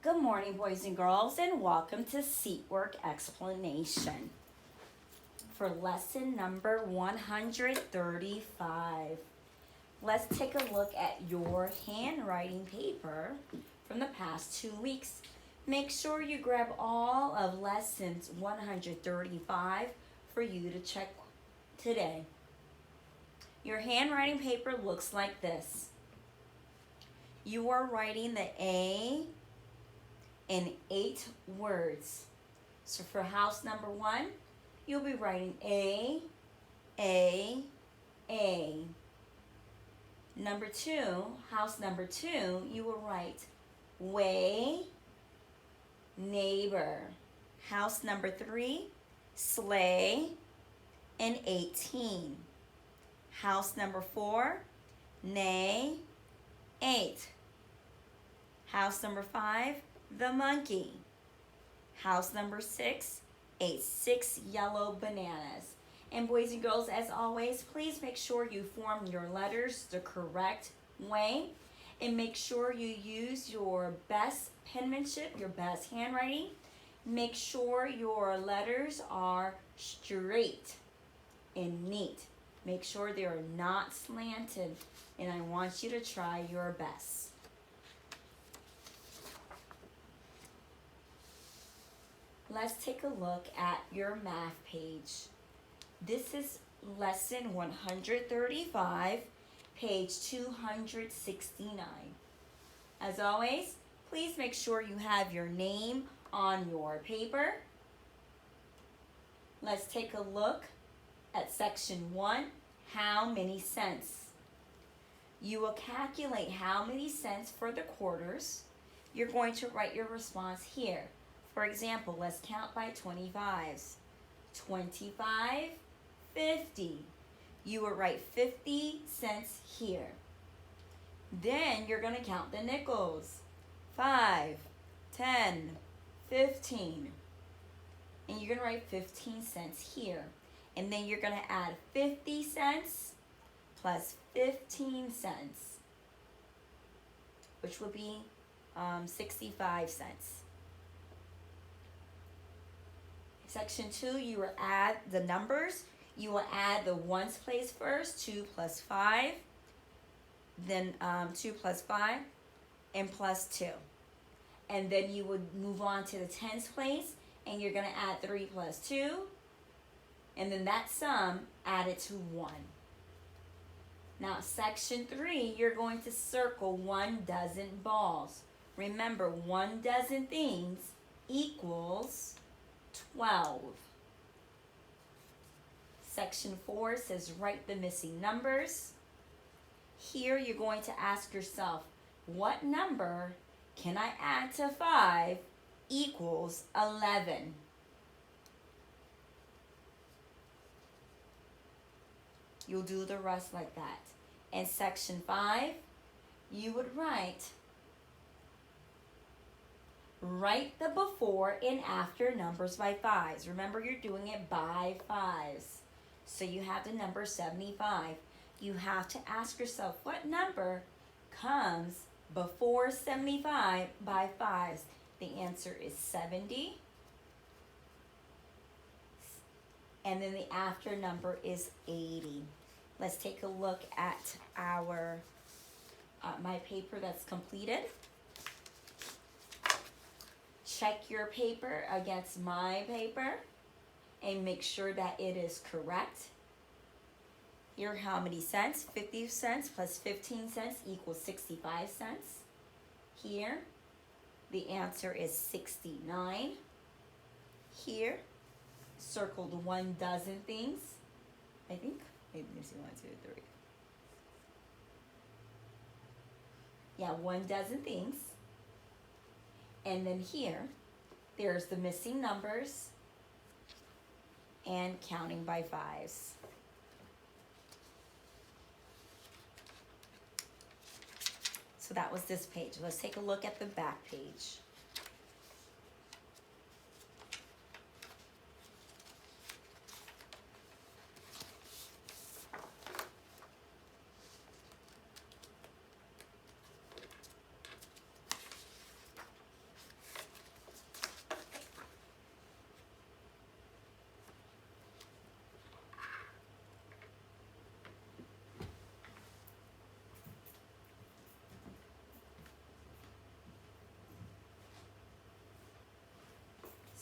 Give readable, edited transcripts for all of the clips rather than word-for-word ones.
Good morning, boys and girls, and welcome to Seat Work Explanation for lesson number 135. Let's take a look at your handwriting paper from the past 2 weeks. Make sure you grab all of lessons 135 for you to check today. Your handwriting paper looks like this. You are writing the A in 8 words. So for house number 1, you'll be writing A. Number 2, house number 2, you will write way, neighbor. House number 3, sleigh, and 18. House number 4, neigh, 8. House number 5, the monkey. House number 6 ate 6 yellow bananas. And boys and girls, as always, please make sure you form your letters the correct way. And make sure you use your best penmanship, your best handwriting. Make sure your letters are straight and neat. Make sure they are not slanted. And I want you to try your best. Let's take a look at your math page. This is lesson 135, page 269. As always, please make sure you have your name on your paper. Let's take a look at section 1, how many cents? You will calculate how many cents for the quarters. You're going to write your response here. For example, let's count by 25s. 25, 50. You will write 50 cents here. Then you're going to count the nickels. 5, 10, 15. And you're going to write 15 cents here. And then you're going to add 50 cents plus 15 cents, which would be 65 cents. Section 2, you will add the numbers. You will add the ones place first, 2 plus 5, then 2 plus 5, and plus 2. And then you would move on to the tens place, and you're going to add 3 plus 2, and then that sum added to 1. Now, section 3, you're going to circle 1 dozen balls. Remember, 1 dozen things equals 12. Section 4 says write the missing numbers. Here you're going to ask yourself, what number can I add to 5 equals 11? You'll do the rest like that. In section 5, you would write the before and after numbers by 5s. Remember, you're doing it by 5s. So you have the number 75. You have to ask yourself, what number comes before 75 by 5s? The answer is 70. And then the after number is 80. Let's take a look at our my paper that's completed. Check your paper against my paper and make sure that it is correct. Here, how many cents? 50 cents plus 15 cents equals 65 cents. Here, the answer is 69. Here, circle the 1 dozen things. I think, let me see, 1, 2, 3. Yeah, 1 dozen things. And then here, there's the missing numbers and counting by 5s. So that was this page. Let's take a look at the back page.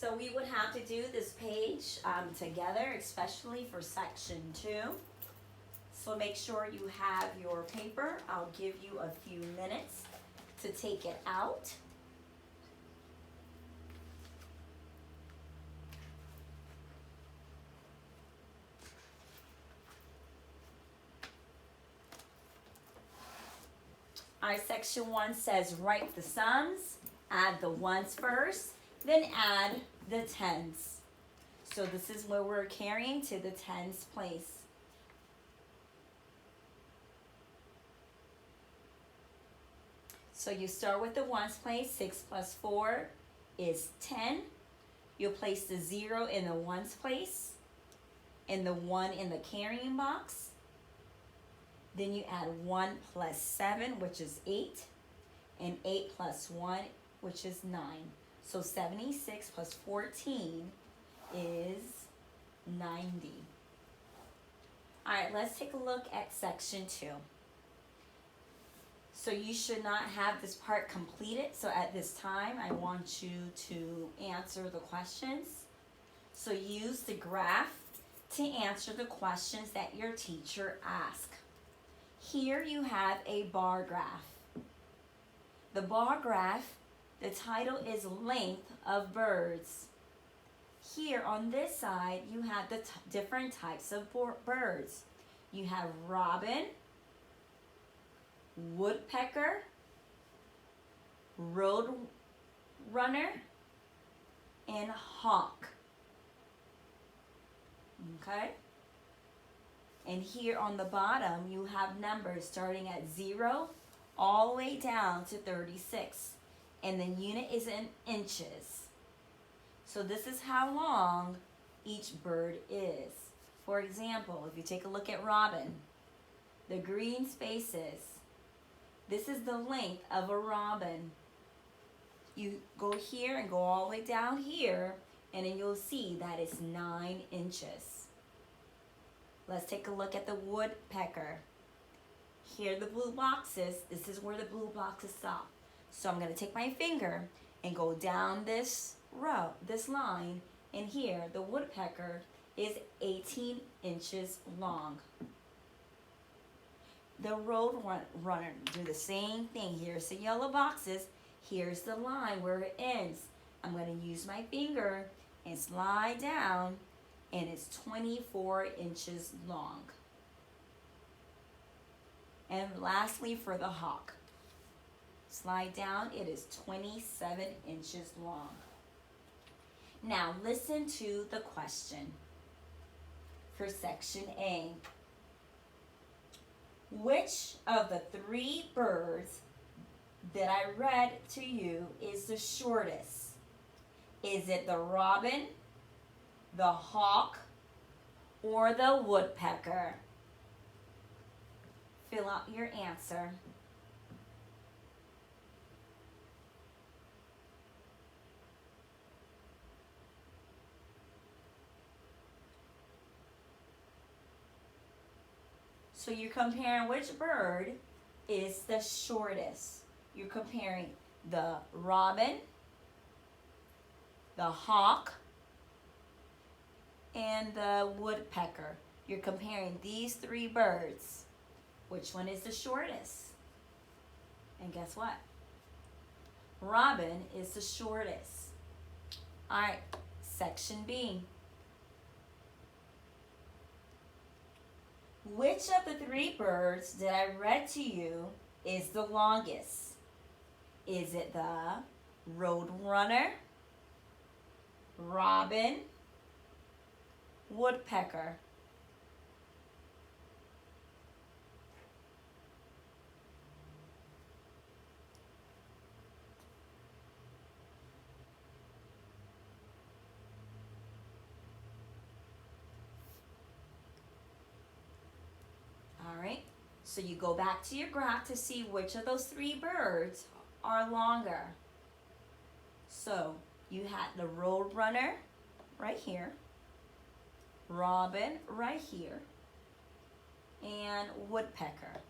So we would have to do this page together, especially for section 2. So make sure you have your paper. I'll give you a few minutes to take it out. All right, section 1 says write the sums, add the ones first, then add the tens. So this is where we're carrying to the tens place. So you start with the ones place. 6 plus 4 is 10. You'll place the 0 in the ones place and the 1 in the carrying box. Then you add 1 plus 7, which is 8, and 8 plus 1, which is 9. So 76 plus 14 is 90. All right, let's take a look at section 2. So you should not have this part completed. So at this time, I want you to answer the questions. So use the graph to answer the questions that your teacher asked. Here you have a bar graph. The bar graph, the title is Length of Birds. Here on this side, you have the different types of birds. You have robin, woodpecker, road runner, and hawk. Okay? And here on the bottom, you have numbers starting at 0 all the way down to 36. And the unit is in inches. So this is how long each bird is. For example, if you take a look at robin, the green spaces, this is the length of a robin. You go here and go all the way down here, and then you'll see that it's 9 inches. Let's take a look at the woodpecker. Here are the blue boxes. This is where the blue boxes stop. So I'm going to take my finger and go down this row, this line, and here the woodpecker is 18 inches long. The road runner, do the same thing. Here's the yellow boxes. Here's the line where it ends. I'm going to use my finger and slide down, and it's 24 inches long. And lastly, for the hawk, slide down, it is 27 inches long. Now listen to the question for section A. Which of the 3 birds that I read to you is the shortest? Is it the robin, the hawk, or the woodpecker? Fill out your answer. So you're comparing which bird is the shortest. You're comparing the robin, the hawk, and the woodpecker. You're comparing these 3 birds. Which one is the shortest? And guess what? Robin is the shortest. All right, section B. Which of the 3 birds that I read to you is the longest? Is it the roadrunner, robin, woodpecker? Alright, so you go back to your graph to see which of those 3 birds are longer. So you had the roadrunner right here, robin right here, and woodpecker.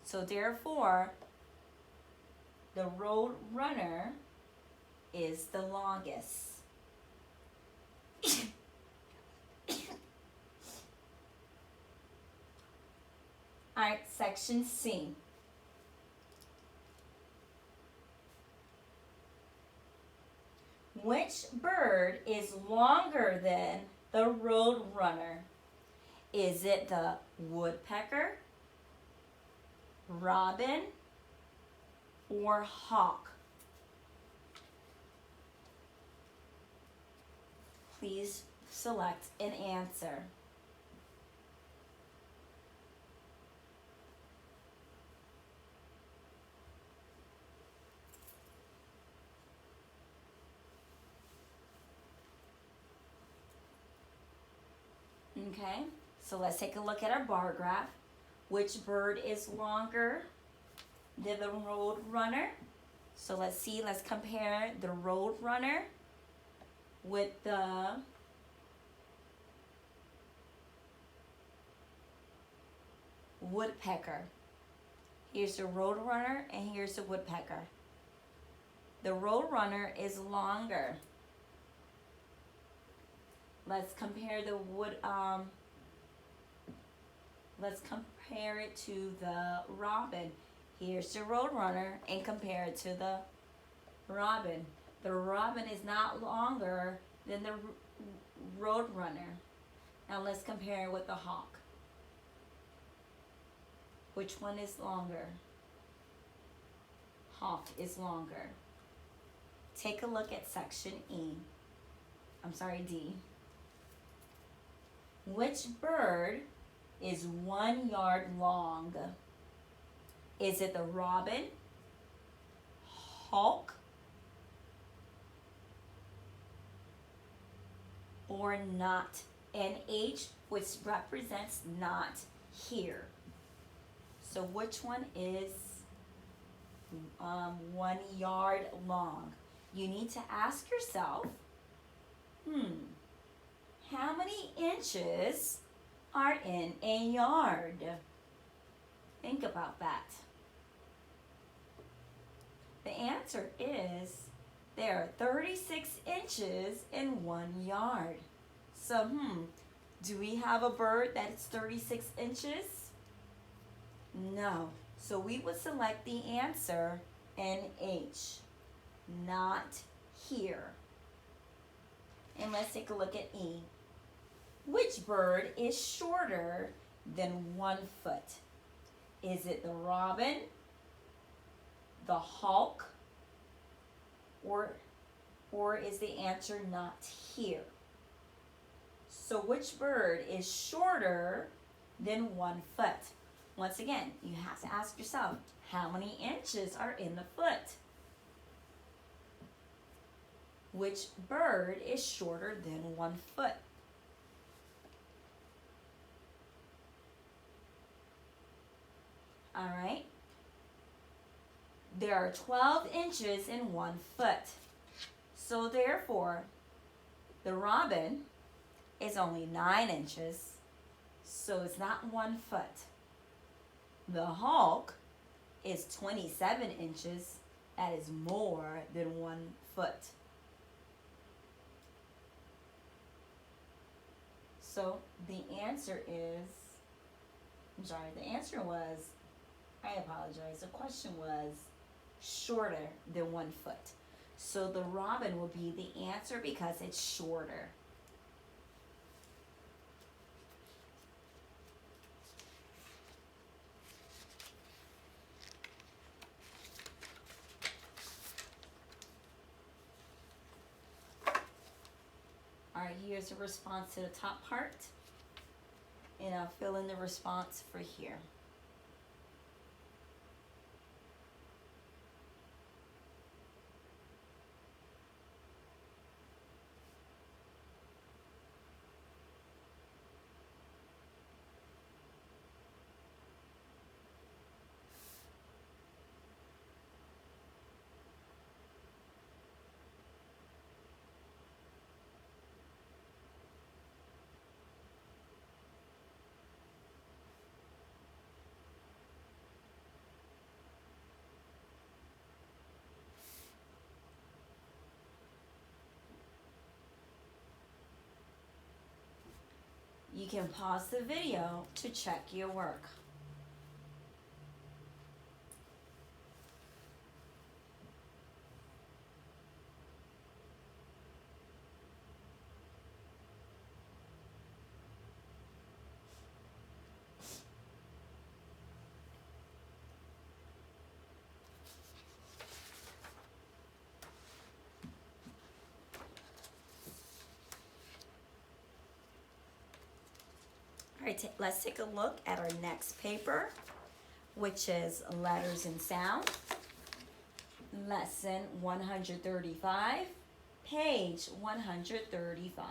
So therefore, the roadrunner is the longest. All right, section C. Which bird is longer than the roadrunner? Is it the woodpecker, robin, or hawk? Please select an answer. Okay, so let's take a look at our bar graph. Which bird is longer than the roadrunner? So let's see, let's compare the roadrunner with the woodpecker. Here's the roadrunner and here's the woodpecker. The roadrunner is longer. Let's compare let's compare it to the robin. Here's the roadrunner and compare it to the robin. The robin is not longer than the roadrunner. Now let's compare it with the hawk. Which one is longer? Hawk is longer. Take a look at section D. Which bird is 1 yard long? Is it the robin, hawk, or not? NH, which represents not here. So which one is 1 yard long? You need to ask yourself, how many inches are in a yard? Think about that. The answer is there are 36 inches in 1 yard. So, do we have a bird that's 36 inches? No. So we would select the answer NH, not here. And let's take a look at E. Which bird is shorter than 1 foot? Is it the robin, the hawk, or is the answer not here? So which bird is shorter than 1 foot? Once again, you have to ask yourself, how many inches are in the foot? Which bird is shorter than 1 foot? All right. There are 12 inches in 1 foot. So therefore, the robin is only 9 inches. So it's not 1 foot. The hawk is 27 inches. That is more than 1 foot. So the answer the question was shorter than 1 foot. So the robin will be the answer because it's shorter. All right, here's a response to the top part. And I'll fill in the response for here. You can pause the video to check your work. All right, let's take a look at our next paper, which is Letters and Sound. Lesson 135, page 135.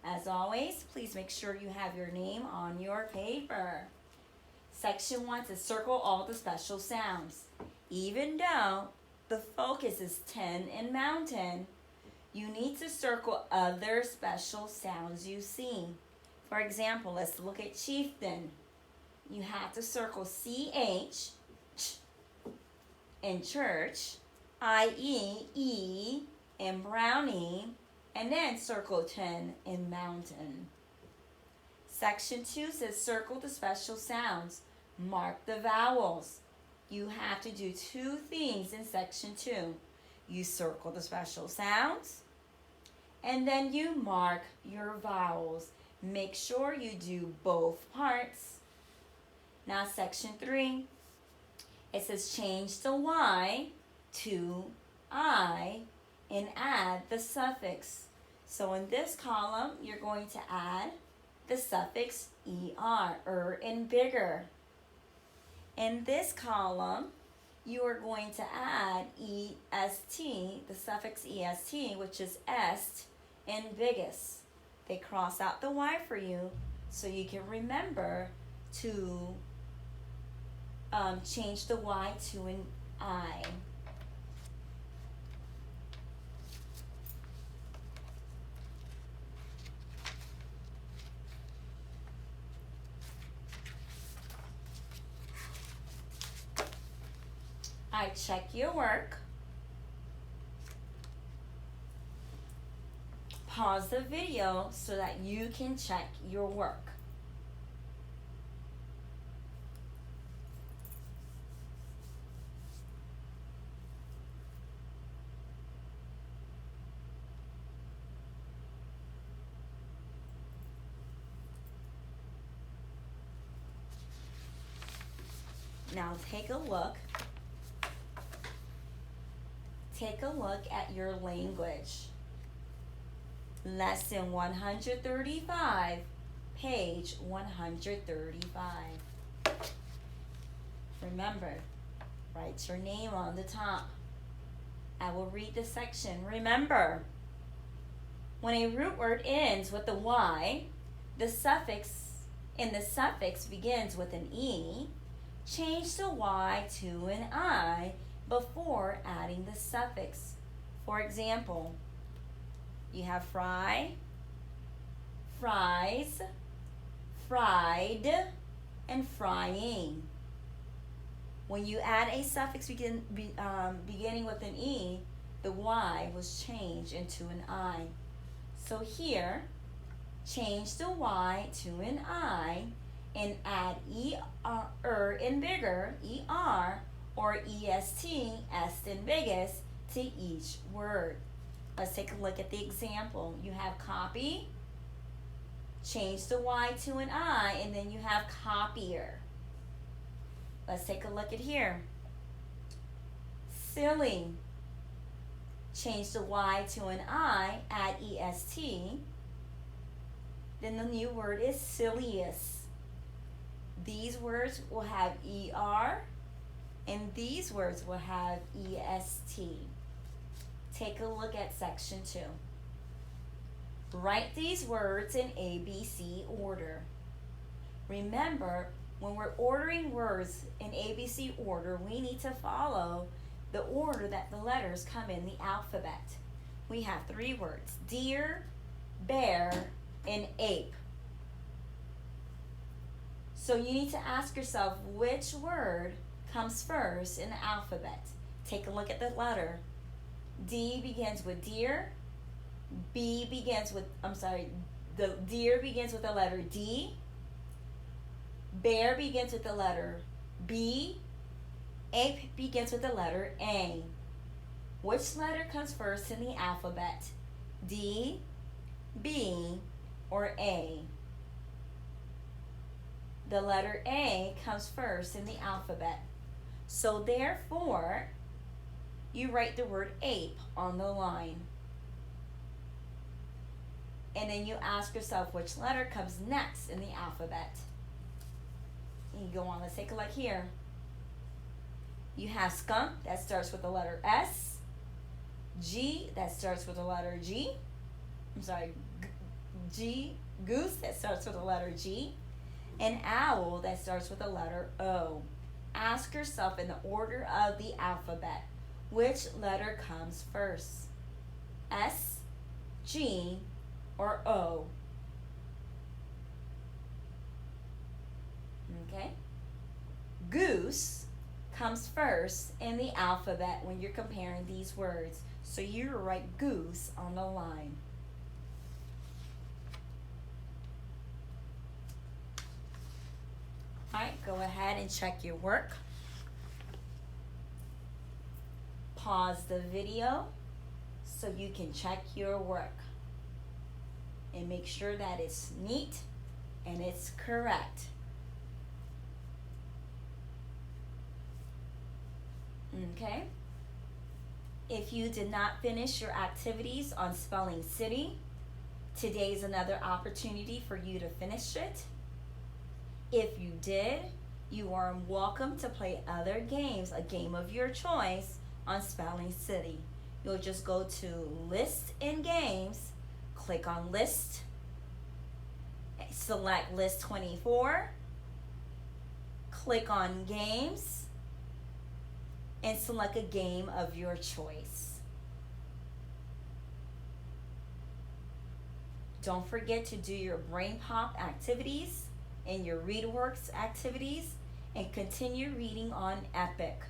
As always, please make sure you have your name on your paper. Section 1 says circle all the special sounds. Even though the focus is 10 in mountain, you need to circle other special sounds you see. For example, let's look at chieftain. You have to circle CH in church, IE, E in brownie, and then circle 10 in mountain. Section 2 says circle the special sounds. Mark the vowels. You have to do two things in section 2. You circle the special sounds, and then you mark your vowels. Make sure you do both parts. Now section 3, it says change the Y to I and add the suffix. So in this column, you're going to add the suffix ER, in bigger. In this column, you are going to add EST, the suffix EST, which is est, in biggest. They cross out the Y for you so you can remember to change the Y to an I. I check your work. Pause the video so that you can check your work. Now take a look. Take a look at your language. Lesson 135, page 135. Remember, write your name on the top. I will read the section. Remember, when a root word ends with a Y, the suffix begins with an E, change the Y to an I before adding the suffix. For example, you have fry, fries, fried, and frying. When you add a suffix beginning with an E, the Y was changed into an I. So here, change the Y to an I and add in bigger, ER, or EST, est in biggest, to each word. Let's take a look at the example. You have copy, change the Y to an I, and then you have copier. Let's take a look at here. Silly, change the Y to an I, add EST. Then the new word is silliest. These words will have ER, and these words will have EST. Take a look at section 2. Write these words in ABC order. Remember, when we're ordering words in ABC order, we need to follow the order that the letters come in the alphabet. We have 3 words: deer, bear, and ape. So you need to ask yourself which word comes first in the alphabet. Take a look at the letter. D begins with deer. The deer begins with the letter D. Bear begins with the letter B. Ape begins with the letter A. Which letter comes first in the alphabet? D, B, or A? The letter A comes first in the alphabet. So therefore, you write the word ape on the line. And then you ask yourself which letter comes next in the alphabet. And you go on, let's take a look here. You have skunk, that starts with the letter S. G, that starts with the letter G. Goose, that starts with the letter G. And owl, that starts with the letter O. Ask yourself in the order of the alphabet, which letter comes first? S, G, or O? Okay? Goose comes first in the alphabet when you're comparing these words. So you write goose on the line. Alright, go ahead and check your work. Pause the video so you can check your work. And make sure that it's neat and it's correct. Okay? If you did not finish your activities on Spelling City, today's another opportunity for you to finish it. If you did, you are welcome to play other games, a game of your choice on Spelling City. You'll just go to List in Games, click on List, select List 24, click on Games, and select a game of your choice. Don't forget to do your Brain Pop activities and your ReadWorks activities, and continue reading on Epic.